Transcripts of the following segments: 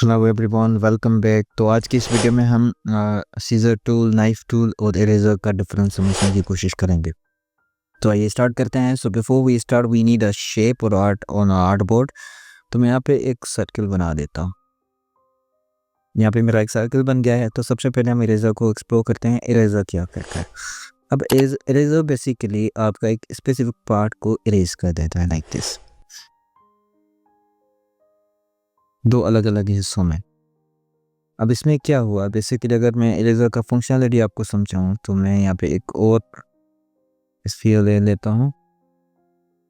Hello everyone, welcome back. तो आज की इस वीडियो में हम सीजर टूल, नाइफ टूल और इरेजर का डिफरेंस समझने की कोशिश करेंगे। तो आइए स्टार्ट करते हैं। So before we start we need a shape और आर्ट ऑन आर्ट बोर्ड। तो मैं यहाँ पे एक सर्कल बना देता हूँ। यहाँ पे मेरा एक सर्कल बन गया है। तो सबसे पहले हम इरेजर को एक्सप्लोर करते हैं। इरेजर क्या करता है? अब इरेजर बेसिकली आपका एक स्पेसिफिक पार्ट को इरेज कर देता है, लाइक दिस, दो अलग अलग हिस्सों में। अब इसमें क्या हुआ, बेसिकली अगर मैं इरेजर का फंक्शनलिटी आपको समझाऊं तो मैं यहाँ पे एक और स्फीयर ले लेता हूँ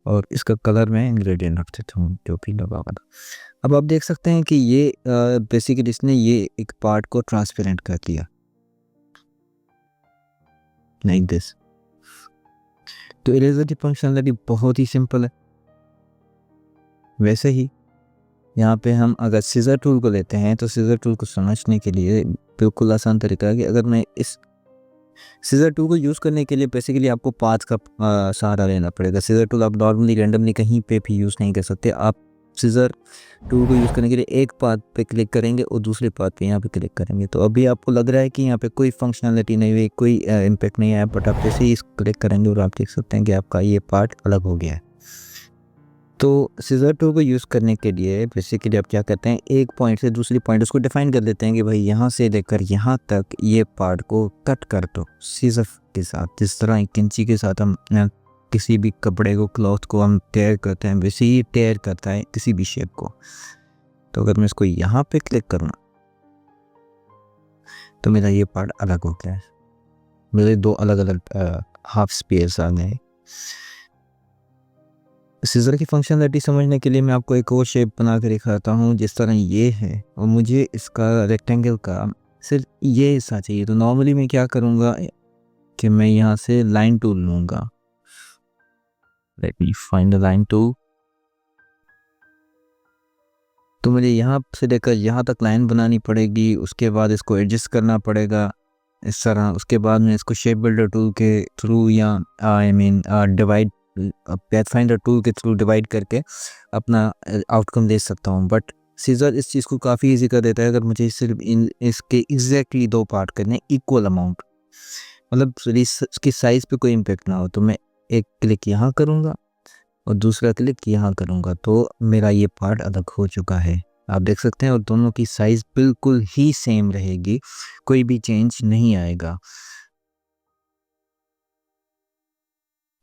और इसका कलर मैं ग्रेडियंट रख देता हूँ जो पीला वाला। अब आप देख सकते हैं कि ये बेसिकली इसने ये एक पार्ट को ट्रांसपेरेंट कर दिया, लाइक दिस। तो इरेजर की फंक्शनलिटी बहुत ही सिंपल है। वैसे ही यहाँ पे हम अगर सीजर टूल को लेते हैं तो सीजर टूल को समझने के लिए बिल्कुल आसान तरीका है कि अगर मैं इस सीजर टूल को यूज़ करने के लिए बेसिकली आपको पाथ का सहारा लेना पड़ेगा। सीजर टूल आप नॉर्मली रैंडमली कहीं पे भी यूज़ नहीं कर सकते। आप सीजर टूल को यूज़ करने के लिए एक पाथ पे क्लिक करेंगे और दूसरे पाथ पे यहाँ पे क्लिक करेंगे। तो अभी आपको लग रहा है कि यहाँ पे कोई फंक्शनलिटी नहीं हुई, कोई इम्पैक्ट नहीं आया, बट आप जैसे ही इस क्लिक करेंगे और आप देख सकते हैं कि आपका ये पार्ट अलग हो गया है। तो सीजर टूल को यूज़ करने के लिए बेसिकली आप क्या करते हैं, एक पॉइंट से दूसरी पॉइंट उसको डिफाइन कर देते हैं कि भाई यहाँ से लेकर यहाँ तक ये पार्ट को कट कर दो सीजर के साथ। जिस तरह एक कैंची के साथ हम किसी भी कपड़े को, क्लॉथ को हम टेयर करते हैं, वैसे ही टेयर करता है किसी भी शेप को। तो अगर मैं इसको यहाँ पे क्लिक करूँ तो मेरा ये पार्ट अलग हो गया है। मेरे दो अलग अलग हाफ स्पेस आ गए। सीजर की फंक्शनलिटी समझने के लिए मैं आपको एक और शेप बना कर दिखाता हूँ। जिस तरह ये है और मुझे इसका रेक्टेंगल का सिर्फ ये हिस्सा चाहिए। तो नॉर्मली मैं क्या करूँगा कि मैं यहाँ से लाइन टूल लूँगा। Let me find the line tool. तो मुझे यहाँ से लेकर यहाँ तक लाइन बनानी पड़ेगी। उसके बाद इसको एडजस्ट करना पड़ेगा इस तरह। उसके बाद मैं इसको शेप बिल्डर टूल के थ्रू या डिवाइड पैथफाइंडर टूल के थ्रू डिवाइड करके अपना आउटकम दे सकता हूँ। बट सीजर इस चीज़ को काफ़ी इजी कर देता है। अगर मुझे सिर्फ इसके एग्जैक्टली दो पार्ट करने इक्वल अमाउंट, मतलब इसकी साइज़ पे कोई इम्पेक्ट ना हो, तो मैं एक क्लिक यहाँ करूँगा और दूसरा क्लिक यहाँ करूँगा तो मेरा ये पार्ट अलग हो चुका है। आप देख सकते हैं और दोनों की साइज़ बिल्कुल ही सेम रहेगी, कोई भी चेंज नहीं आएगा।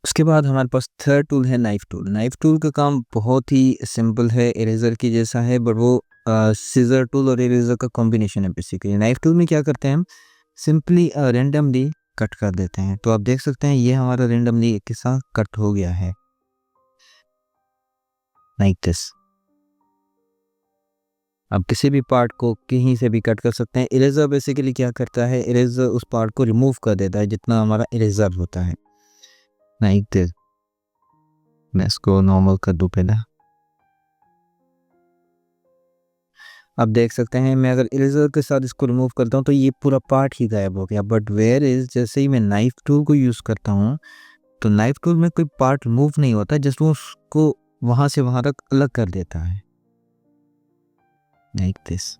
उसके बाद हमारे पास थर्ड टूल है नाइफ टूल। नाइफ टूल का काम बहुत ही सिंपल है, इरेजर की जैसा है, बट वो सीजर टूल और इरेजर का कॉम्बिनेशन है बेसिकली। नाइफ टूल में क्या करते हैं, हम सिंपली रेंडमली कट कर देते हैं। तो आप देख सकते हैं ये हमारा रेंडमली एक हिस्सा कट हो गया है, लाइक दिस। आप किसी भी पार्ट को कहीं से भी कट कर सकते हैं। इरेजर बेसिकली क्या करता है, इरेजर उस पार्ट को रिमूव कर देता है जितना हमारा इरेजर होता है, लाइक दिस। मैं इसको नॉर्मल कर दूं पहले। आप देख सकते हैं मैं अगर इरेजर के साथ इसको रिमूव करता हूं तो ये पूरा पार्ट ही गायब हो गया। बट वेयर इज जैसे ही मैं नाइफ टूल को यूज़ करता हूं तो नाइफ टूल में कोई पार्ट रिमूव नहीं होता, जस्ट वो उसको वहां से वहां तक अलग कर देता है, लाइक दिस।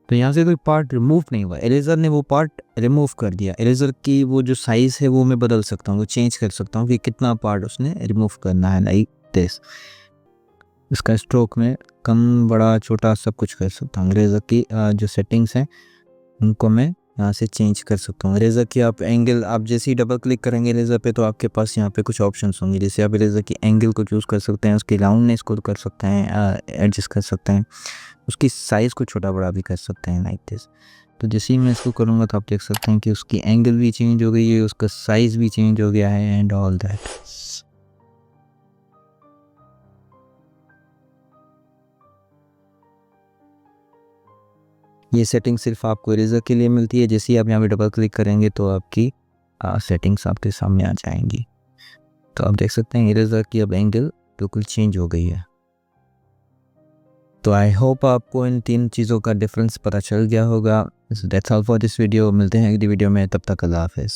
तो यहाँ से कोई पार्ट रिमूव नहीं हुआ, इरेजर ने वो पार्ट रिमूव कर दिया। इरेजर की वो जो साइज़ है वो मैं बदल सकता हूँ, वो चेंज कर सकता हूँ कि कितना पार्ट उसने रिमूव करना है, लाइक दिस। इसका स्ट्रोक में कम, बड़ा, छोटा सब कुछ कर सकता हूँ। इरेजर की जो सेटिंग्स हैं उनको मैं यहाँ से चेंज कर सकता हूँ। इरेजर की आप एंगल, आप जैसे ही डबल क्लिक करेंगे इरेजर पे तो आपके पास यहाँ पे कुछ ऑप्शंस होंगे। जैसे आप इरेजर की एंगल को चूज़ कर सकते हैं, उसकी राउंडनेस को कर सकते हैं, एडजस्ट कर सकते हैं, उसकी साइज़ को छोटा बड़ा भी कर सकते हैं, लाइक दिस। तो जैसे ही मैं इसको करूँगा तो आप देख सकते हैं कि उसकी एंगल भी चेंज हो गई है, उसका साइज़ भी चेंज हो गया है एंड ऑल दैट। ये सेटिंग सिर्फ आपको इरेजर के लिए मिलती है। जैसे ही आप यहाँ पे डबल क्लिक करेंगे तो आपकी सेटिंग्स आपके सामने आ जाएंगी। तो आप देख सकते हैं इरेजर की अब एंगल बिल्कुल चेंज हो गई है। तो आई होप आपको इन तीन चीज़ों का डिफरेंस पता चल गया होगा। That's all for this video. मिलते हैं अगली वीडियो में, तब तक अल्लाह हाफिज़।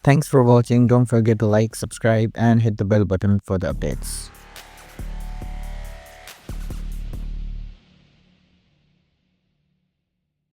Thanks for watching. Don't forget to like, subscribe and hit the bell button for the updates.